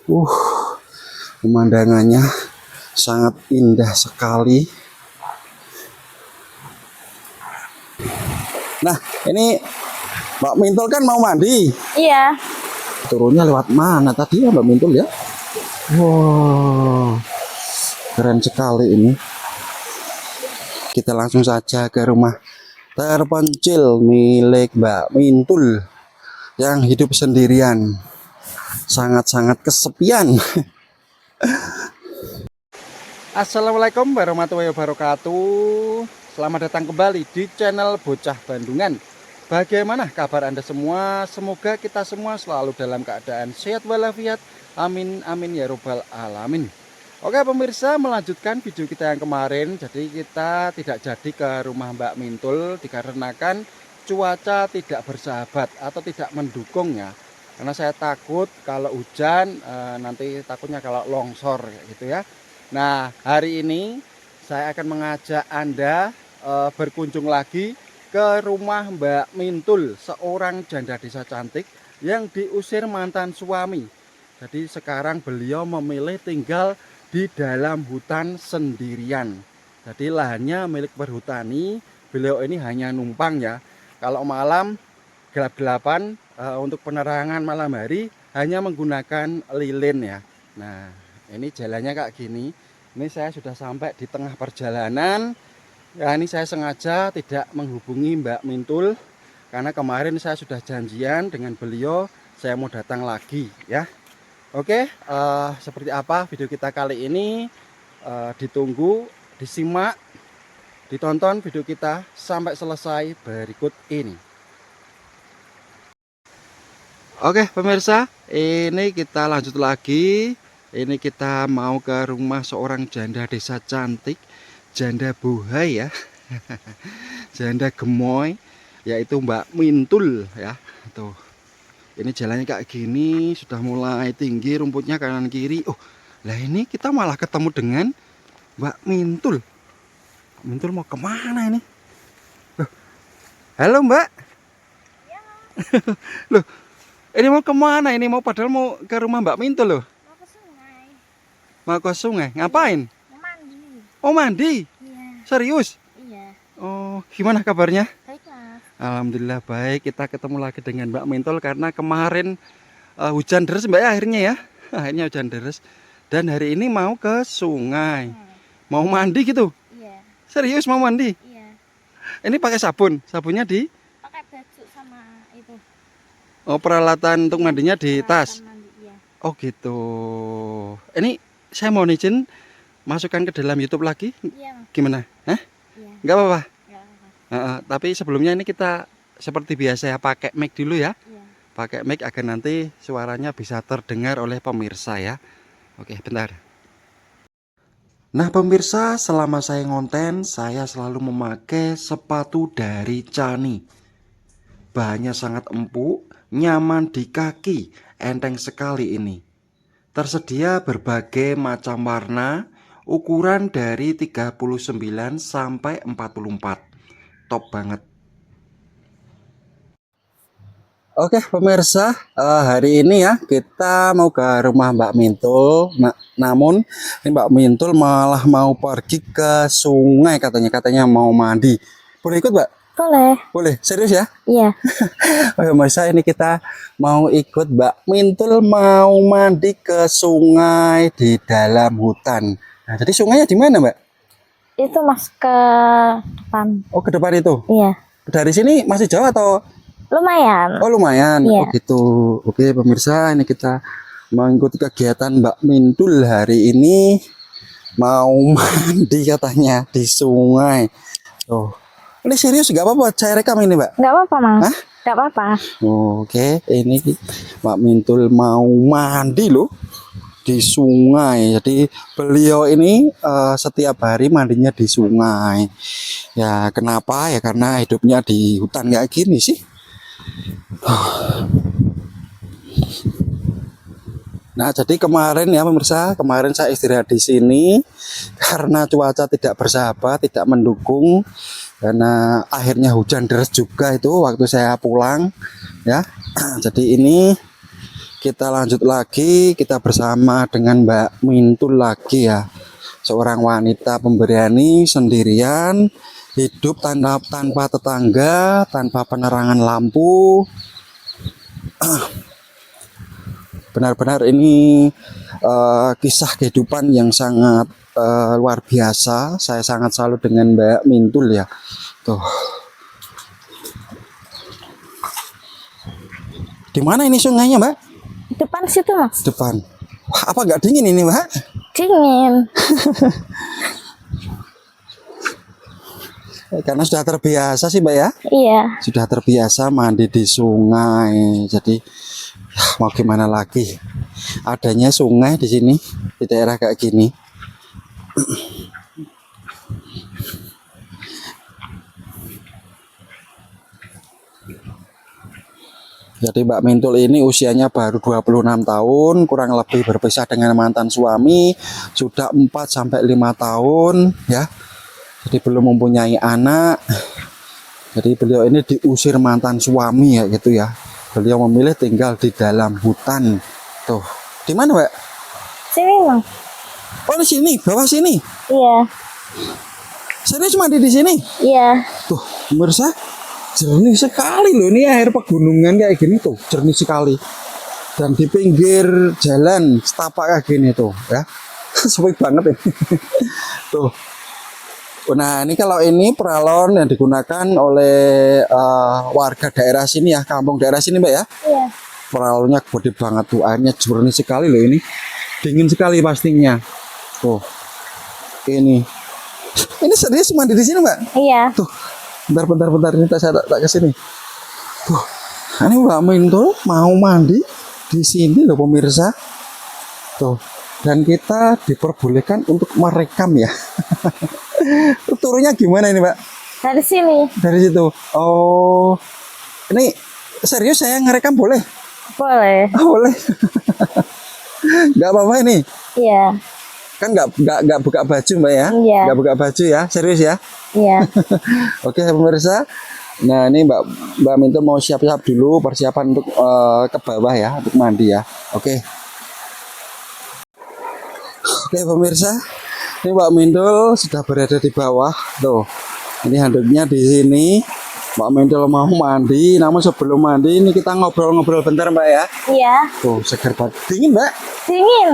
Uh, pemandangannya sangat indah sekali. Nah, ini Mbak Mintul kan mau mandi. Iya. Turunnya lewat mana tadi ya Mbak Mintul ya? Wow, keren sekali ini. Kita langsung saja ke rumah terpencil milik Mbak Mintul yang hidup sendirian. Sangat-sangat kesepian. Assalamualaikum warahmatullahi wabarakatuh. Selamat datang kembali di channel Bocah Bandungan. Bagaimana kabar Anda semua? Semoga kita semua selalu dalam keadaan sehat walafiat. Amin amin ya robbal alamin. Oke pemirsa, melanjutkan video kita yang kemarin. Jadi kita tidak jadi ke rumah Mbak Mintul dikarenakan cuaca tidak bersahabat atau tidak mendukung ya. Karena saya takut kalau hujan nanti takutnya kalau longsor gitu ya. Nah, hari ini saya akan mengajak Anda berkunjung lagi ke rumah Mbak Mintul, seorang janda desa cantik yang diusir mantan suami. Jadi sekarang beliau memilih tinggal di dalam hutan sendirian. Jadi lahannya milik perhutani, beliau ini hanya numpang ya. Kalau malam gelap-gelapan untuk penerangan malam hari hanya menggunakan lilin ya. Nah, ini jalannya kayak gini. Ini saya sudah sampai di tengah perjalanan. Ya, ini saya sengaja tidak menghubungi Mbak Mintul karena kemarin saya sudah janjian dengan beliau saya mau datang lagi ya. Oke, seperti apa video kita kali ini? Ditunggu, disimak, ditonton video kita sampai selesai berikut ini. Oke pemirsa, ini kita lanjut lagi. Ini kita mau ke rumah seorang janda desa cantik, janda bohai ya, janda gemoy, yaitu Mbak Mintul ya. Tuh, ini jalannya kayak gini, sudah mulai tinggi rumputnya kanan kiri. Oh, lah ini kita malah ketemu dengan Mbak Mintul. Mintul mau kemana ini? Loh, halo Mbak. Iya. Loh, ini mau kemana? Ini mau padahal mau ke rumah Mbak Mintul loh. Mau ke sungai. Mau ke sungai? Ngapain? Mau mandi. Oh mandi? Iya. Serius? Iya. Oh gimana kabarnya? Baik mas. Alhamdulillah baik. Kita ketemu lagi dengan Mbak Mintul karena kemarin hujan deras Mbak ya akhirnya ya. Akhirnya hujan deras. Dan hari ini mau ke sungai. Mau mandi gitu? Iya. Serius mau mandi? Iya. Ini pakai sabun? Sabunnya di? Pakai baju sama itu. Oh peralatan untuk mandinya di tas? Mandi, iya. Oh gitu. Ini saya mau izin masukkan ke dalam YouTube lagi. Iya mas. Gimana? Hah? Iya. Nggak apa-apa? Nggak apa-apa. Tapi sebelumnya ini kita seperti biasa ya pakai mic dulu ya. Iya. Pakai mic agar nanti suaranya bisa terdengar oleh pemirsa ya. Oke, bentar. Nah pemirsa, selama saya ngonten, saya selalu memakai sepatu dari Chani. Bahannya sangat empuk, nyaman di kaki, enteng sekali ini. Tersedia berbagai macam warna, ukuran dari 39 sampai 44. Top banget. Oke pemirsa, hari ini ya kita mau ke rumah Mbak Mintul. Namun ini Mbak Mintul malah mau pergi ke sungai katanya mau mandi. Boleh ikut Mbak? Boleh. Boleh, serius ya? Iya. Oke pemirsa, ini kita mau ikut Mbak Mintul mau mandi ke sungai di dalam hutan. Nah, jadi sungainya di mana Mbak? Itu mas ke depan. Oh ke depan itu? Iya. Dari sini masih jauh atau? Lumayan. Oh lumayan. Iya. Oh gitu. Oke pemirsa, ini kita mengikuti kegiatan Mbak Mintul hari ini mau mandi katanya di sungai. Oh, ini serius nggak apa-apa saya rekam ini Mbak? Nggak apa-apa mas. Hah? Nggak apa-apa. Oke, ini Mbak Mintul mau mandi loh di sungai. Jadi beliau ini setiap hari mandinya di sungai. Ya kenapa? Ya karena hidupnya di hutan kayak gini sih. Nah, jadi kemarin ya pemirsa, kemarin saya istirahat di sini karena cuaca tidak bersahabat, tidak mendukung. Karena akhirnya hujan deras juga itu waktu saya pulang ya. Jadi ini kita lanjut lagi, kita bersama dengan Mbak Mintul lagi ya. Seorang wanita pemberani sendirian, hidup tanpa tetangga, tanpa penerangan lampu. Benar-benar ini kisah kehidupan yang sangat luar biasa. Saya sangat salut dengan Mbak Mintul ya. Tuh. Di mana ini sungainya, Mbak? Depan situ, Mas. Depan. Wah, apa nggak dingin ini, Mbak? Dingin. Karena sudah terbiasa sih, Mbak ya. Iya. Sudah terbiasa mandi di sungai. Jadi mau gimana lagi? Adanya sungai di sini, di daerah kayak gini. Jadi Mbak Mintul ini usianya baru 26 tahun, kurang lebih berpisah dengan mantan suami sudah 4 sampai 5 tahun ya. Jadi belum mempunyai anak. Jadi beliau ini diusir mantan suami ya gitu ya. Beliau memilih tinggal di dalam hutan. Tuh. Di mana, Mbak? Sini, Mas. Oh, di sini, bawah sini. Iya. Serius mandi di sini? Iya. Tuh, pemirsa, jernih sekali loh ini air pegunungan kayak gini tuh, jernih sekali. Dan di pinggir jalan setapak kayak gini tuh, ya. Sepi banget ini. Tuh. Nah, ini kalau ini peralon yang digunakan oleh warga daerah sini ya, kampung daerah sini, Mbak ya. Iya. Peralonnya gede banget tuh, airnya jernih sekali loh ini. Dingin sekali pastinya. Tuh. Ini serius mandi di sini, Mbak? Iya. Tuh. Bentar ini saya tak ke sini. Tuh. Ini Mbak Mintul mau mandi di sini loh pemirsa. Tuh. Dan kita diperbolehkan untuk merekam ya. Turunnya gimana ini, Mbak? Dari sini. Dari situ. Oh. Ini serius saya ngerekam boleh? Boleh. Oh, boleh. Nggak apa-apa ini. Iya. Kan nggak buka baju, Mbak ya? Iya. Nggak buka baju ya, serius ya? Iya. Oke pemirsa. Nah ini Mbak Mintul mau siap-siap dulu persiapan untuk ke bawah ya, untuk mandi ya. Oke. Oke pemirsa. Ini Mbak Mintul sudah berada di bawah. Tuh. Ini handuknya di sini. Mbak Mintul mau mandi, namun sebelum mandi ini kita ngobrol-ngobrol bentar, Mbak ya. Iya. Tuh seger banget. Dingin, Mbak? Dingin.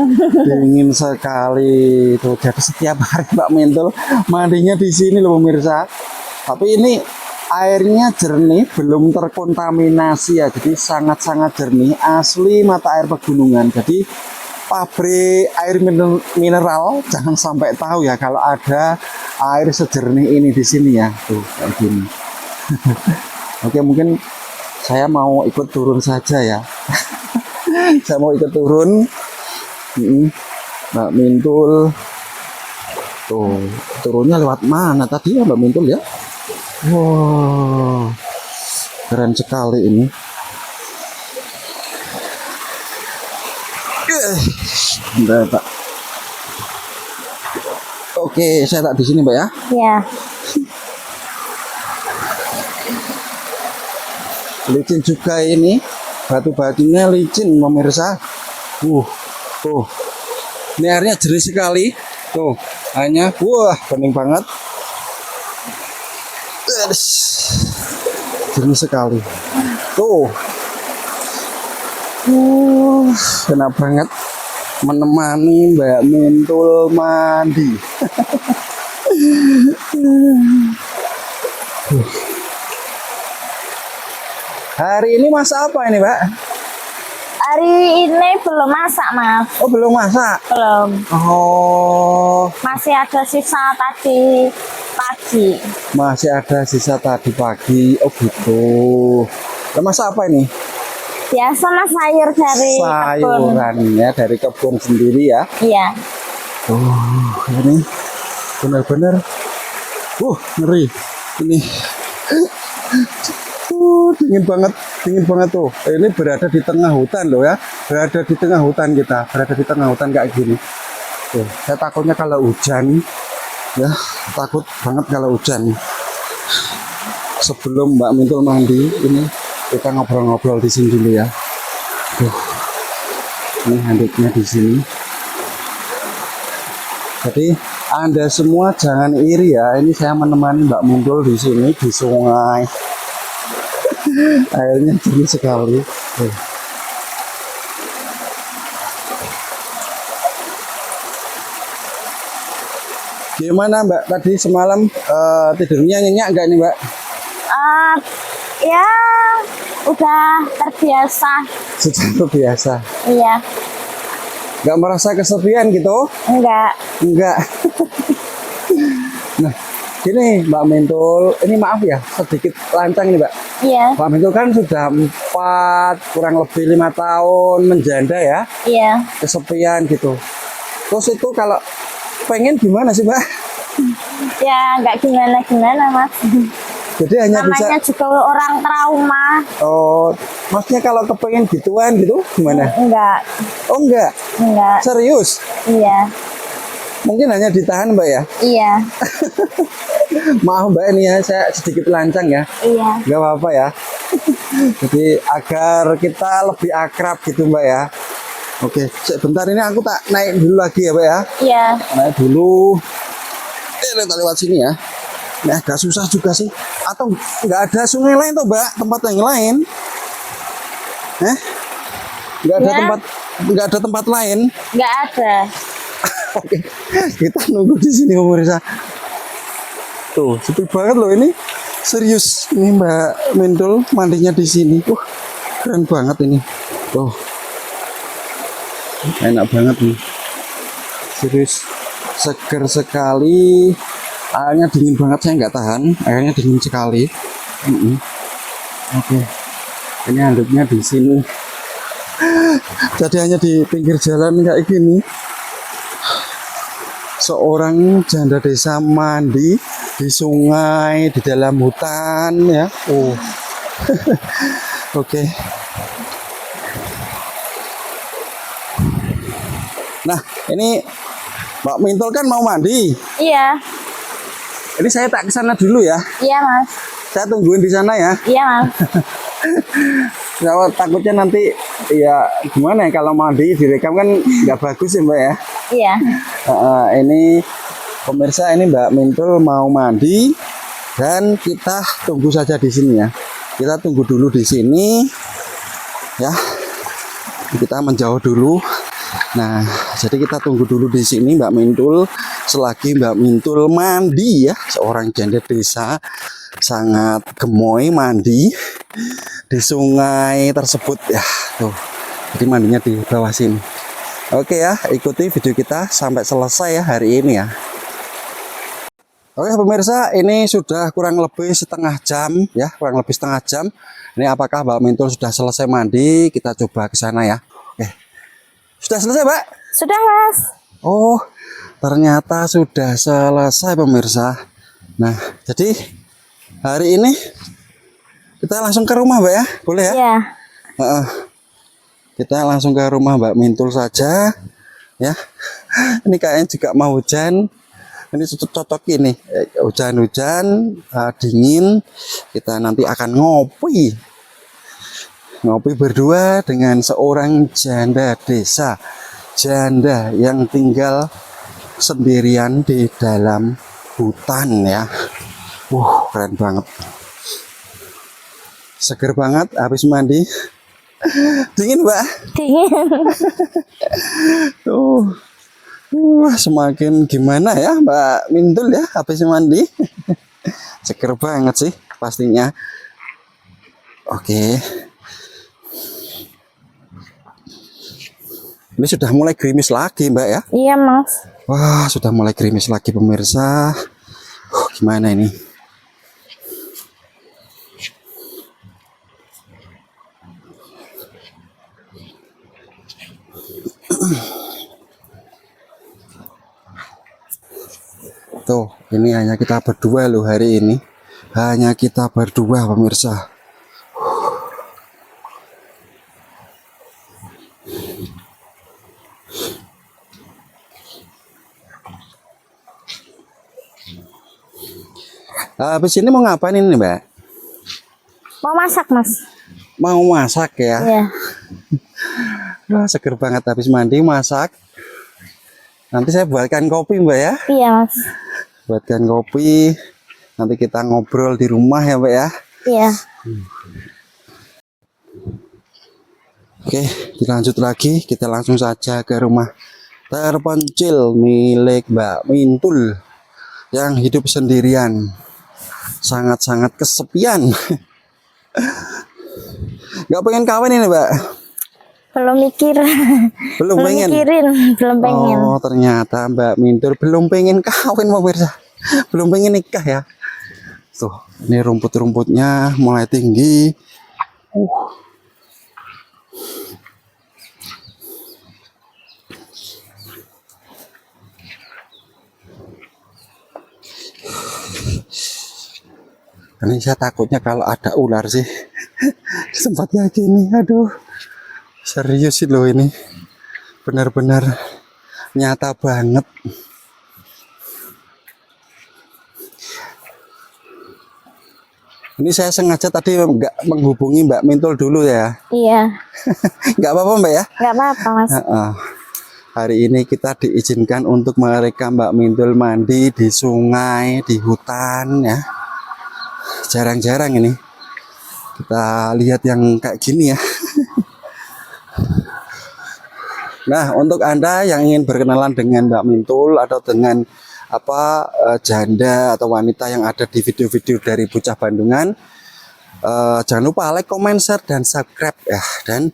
Dingin sekali. Tuh jadi setiap hari Mbak Mintul mandinya di sini loh pemirsa. Tapi ini airnya jernih, belum terkontaminasi ya. Jadi sangat-sangat jernih, asli mata air pegunungan. Jadi pabrik air mineral jangan sampai tahu ya kalau ada air sejernih ini di sini ya. Tuh kayak gini. Oke, mungkin saya mau ikut turun saja ya. Saya mau ikut turun. Mbak Mintul. Tuh, turunnya lewat mana tadi ya Mbak Mintul ya? Wow, keren sekali ini. Bentar, Pak. Oke, saya tak di sini, Mbak ya. Iya. Licin juga ini, batu-batunya licin pemirsa. Tuh, ini airnya jernih sekali. Tuh, hanya, wah, bening banget. Jernih sekali. Tuh, enak banget menemani Mbak Mintul mandi. Hari ini masak apa ini, Mbak? Hari ini belum masak, Mas. Oh, belum masak? Belum. Oh. Masih ada sisa tadi pagi. Masih ada sisa tadi pagi. Oh, gitu. Nah, masak apa ini? Biasa, Mas, sayur dari kebun. Sayurannya dari kebun sendiri ya? Iya. Oh, ini benar-benar. Ngeri. Ini. Dingin banget tuh. Ini berada di tengah hutan loh ya. Berada di tengah hutan kita. Berada di tengah hutan kayak gini. Tuh, saya takutnya kalau hujan ya, takut banget kalau hujan. Sebelum Mbak Mintul mandi, ini kita ngobrol-ngobrol di sini dulu ya. Tuh. Ini handuknya di sini. Jadi Anda semua jangan iri ya. Ini saya menemani Mbak Mintul di sini di sungai. Airnya jernih sekali. Gimana Mbak tadi semalam tidurnya nyenyak nggak nih Mbak? Ya, udah terbiasa. Sudah terbiasa. Iya, Nggak merasa kesepian gitu? enggak. Enggak. Nah, gini Mbak Mintul, ini maaf ya sedikit lancang nih Mbak. Iya, Mbak Mintul kan sudah kurang lebih 5 tahun menjanda ya, iya. kesepian gitu. Terus itu kalau pengen gimana sih Mbak? Ya, enggak gimana-gimana, Mas. Jadi hanya Namanya bisa, juga orang trauma. oh maksudnya kalau kepengen gituan gitu gimana? Enggak, Oh enggak, enggak. serius? Iya, Mungkin hanya ditahan Mbak ya? iya, Maaf Mbak ini ya, saya sedikit lancang ya. iya. Nggak apa-apa ya. Jadi agar kita lebih akrab gitu Mbak ya. Oke, sebentar ini aku tak naik dulu lagi ya Mbak ya. Iya, Naik dulu. Kita lewat sini ya. Ini agak susah juga sih. Atau nggak ada sungai lain tuh Mbak, tempat yang lain? Nggak ada Ya. nggak ada tempat lain. enggak ada. Oke, kita nunggu di sini pemirsa. Tuh, sepi banget loh ini. Serius, ini Mbak Mintul mandinya di sini. Keren banget ini. Tuh, enak banget nih. Serius, seger sekali. Airnya dingin banget, saya nggak tahan. Airnya dingin sekali. Oke, ini handuknya di sini. Jadi hanya di pinggir jalan kayak gini. Seorang janda desa mandi di sungai, di dalam hutan ya. Oke. Nah, ini Mbak Mintul kan mau mandi. Iya, Ini saya tak ke sana dulu ya. iya, Mas. Saya tungguin di sana ya. Iya, Mas. Kalau takutnya nanti ya gimana ya kalau mandi direkam kan nggak bagus ya Mbak ya. Iya. Ini pemirsa, ini Mbak Mintul mau mandi dan kita tunggu saja di sini ya. Kita tunggu dulu di sini ya. Kita menjauh dulu. Nah, jadi kita tunggu dulu di sini Mbak Mintul selagi Mbak Mintul mandi ya. Seorang janda desa sangat gemoy mandi di sungai tersebut ya. Tuh. Jadi mandinya di bawah sini. Oke ya, ikuti video kita sampai selesai ya hari ini ya. Oke pemirsa, ini sudah kurang lebih setengah jam ya, kurang lebih setengah jam. Ini apakah Mbak Mintul sudah selesai mandi? Kita coba ke sana ya. Oke. Sudah selesai, Mbak? Sudah, Mas. Oh, ternyata sudah selesai pemirsa. Nah, jadi hari ini kita langsung ke rumah, Mbak ya? Boleh ya? Iya. Kita langsung ke rumah Mbak Mintul saja ya. Ini kayaknya juga mau hujan. Ini cocok ini hujan-hujan dingin. Kita nanti akan ngopi berdua dengan seorang janda desa, janda yang tinggal sendirian di dalam hutan ya. Keren banget, seger banget habis mandi. Dingin Mbak? Dingin. Semakin gimana ya Mbak Mintul ya habis mandi. Seger banget sih pastinya. Oke. Ini sudah mulai gerimis lagi Mbak ya. Iya, Mas. Wah, sudah mulai gerimis lagi pemirsa. Gimana ini? Tuh, ini hanya kita berdua loh hari ini. Hanya kita berdua pemirsa. Habis ini mau ngapain ini Mbak? Mau masak, Mas. Mau masak ya? Iya. Wah, seger banget habis mandi masak. Nanti saya buatkan kopi Mbak ya. Iya Mas. Buatkan kopi. Nanti kita ngobrol di rumah ya Mbak ya. Iya. Oke, dilanjut lagi. Kita langsung saja ke rumah terpencil milik Mbak Mintul yang hidup sendirian. Sangat-sangat kesepian. Gak pengen kawin ini Mbak? Belum mikir. Belum pengen? mikirin, belum pengen. Oh, ternyata Mbak Mintul belum pengen kawin pemirsa. Belum pengen nikah ya. Tuh, ini rumput-rumputnya mulai tinggi. Ini saya takutnya kalau ada ular sih di tempat kayak gini. Aduh, serius sih loh ini, benar-benar nyata banget. Ini saya sengaja tadi nggak menghubungi Mbak Mintul dulu ya. Iya. Nggak apa-apa Mbak ya? Nggak apa-apa Mas. Hari ini kita diizinkan untuk merekam Mbak Mintul mandi di sungai, di hutan ya. Jarang-jarang ini kita lihat yang kayak gini ya. Nah, untuk Anda yang ingin berkenalan dengan Mbak Mintul atau dengan janda atau wanita yang ada di video-video dari Bocah Bandungan, jangan lupa like, comment, share, dan subscribe ya. Dan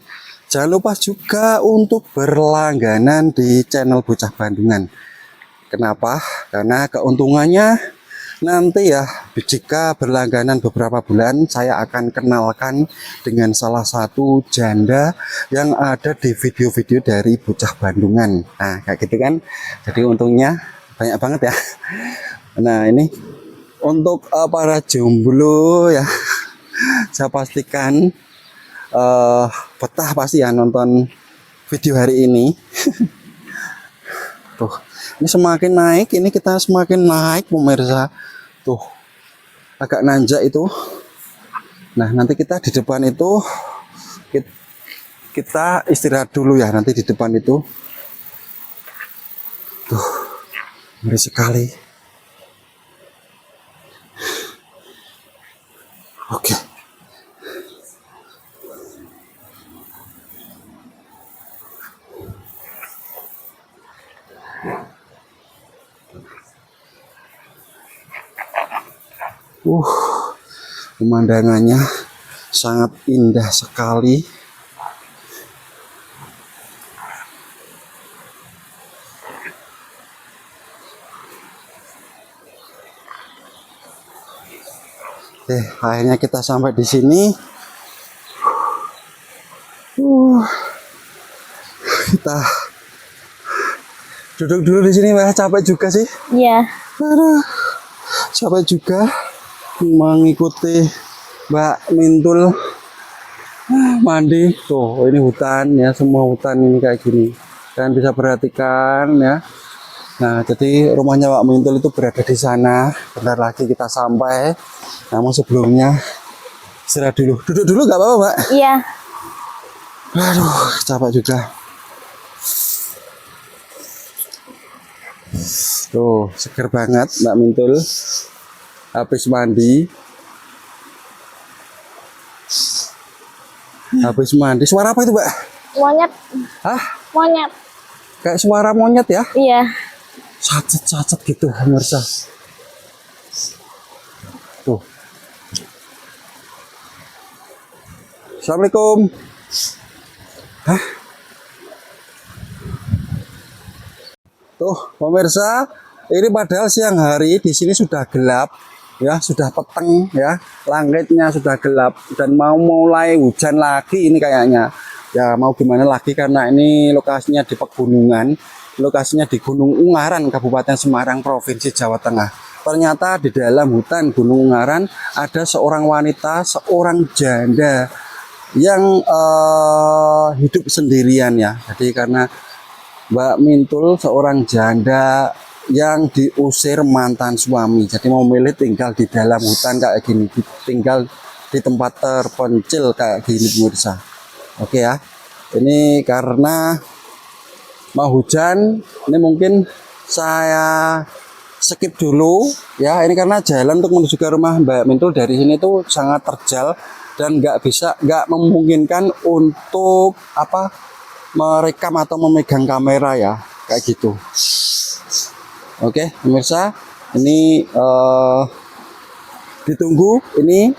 jangan lupa juga untuk berlangganan di channel Bocah Bandungan. Kenapa? Karena keuntungannya nanti ya, jika berlangganan beberapa bulan, saya akan kenalkan dengan salah satu janda yang ada di video-video dari Bocah Bandungan. Nah, kayak gitu kan. Jadi untungnya banyak banget ya. Nah, ini untuk para jomblo ya, saya pastikan betah pasti ya nonton video hari ini. Tuh, ini semakin naik, ini kita semakin naik pemirsa. Tuh, agak nanjak itu. Nah, nanti kita di depan itu kita istirahat dulu ya, nanti di depan itu. Tuh, ngeri sekali. Oke. Pemandangannya sangat indah sekali. Oke, akhirnya kita sampai di sini. Kita duduk dulu di sini, Mbak. Capek juga sih. Iya. Aduh, capek juga mengikuti Mbak Mintul mandi. Tuh, ini hutan ya, semua hutan ini kayak gini. Kalian bisa perhatikan ya. Nah, jadi rumahnya Mbak Mintul itu berada di sana. Bentar lagi kita sampai. Namun sebelumnya istirahat dulu. Duduk dulu nggak apa-apa, Mbak? Iya. Aduh, capek juga. Tuh, seger banget Mbak Mintul. Habis mandi. Habis mandi. Suara apa itu, Mbak? Monyet. Hah? Monyet. Kayak suara monyet ya? Iya. Cacet-cacet gitu, pemirsa. Tuh. Assalamualaikum. Hah? Tuh, pemirsa, ini padahal siang hari di sini sudah gelap, ya, sudah peteng, ya, langitnya sudah gelap dan mau mulai hujan lagi ini kayaknya. Ya, mau gimana lagi karena ini lokasinya di pegunungan, lokasinya di Gunung Ungaran, Kabupaten Semarang, Provinsi Jawa Tengah. Ternyata di dalam hutan Gunung Ungaran ada seorang wanita, seorang janda yang hidup sendirian ya. Jadi karena Mbak Mintul seorang janda yang diusir mantan suami, jadi mau milih tinggal di dalam hutan kayak gini, tinggal di tempat terpencil kayak gini pemirsa. Oke ya. Ini karena mau hujan, ini mungkin saya skip dulu ya. Ini karena jalan untuk menuju ke rumah Mbak Mintul dari sini tuh sangat terjal dan nggak memungkinkan untuk merekam atau memegang kamera ya, kayak gitu. Oke pemirsa, ini ditunggu. Ini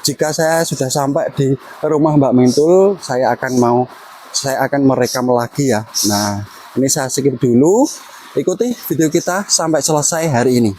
jika saya sudah sampai di rumah Mbak Mintul, saya akan merekam lagi ya. Nah, ini saya skip dulu. Ikuti video kita sampai selesai hari ini.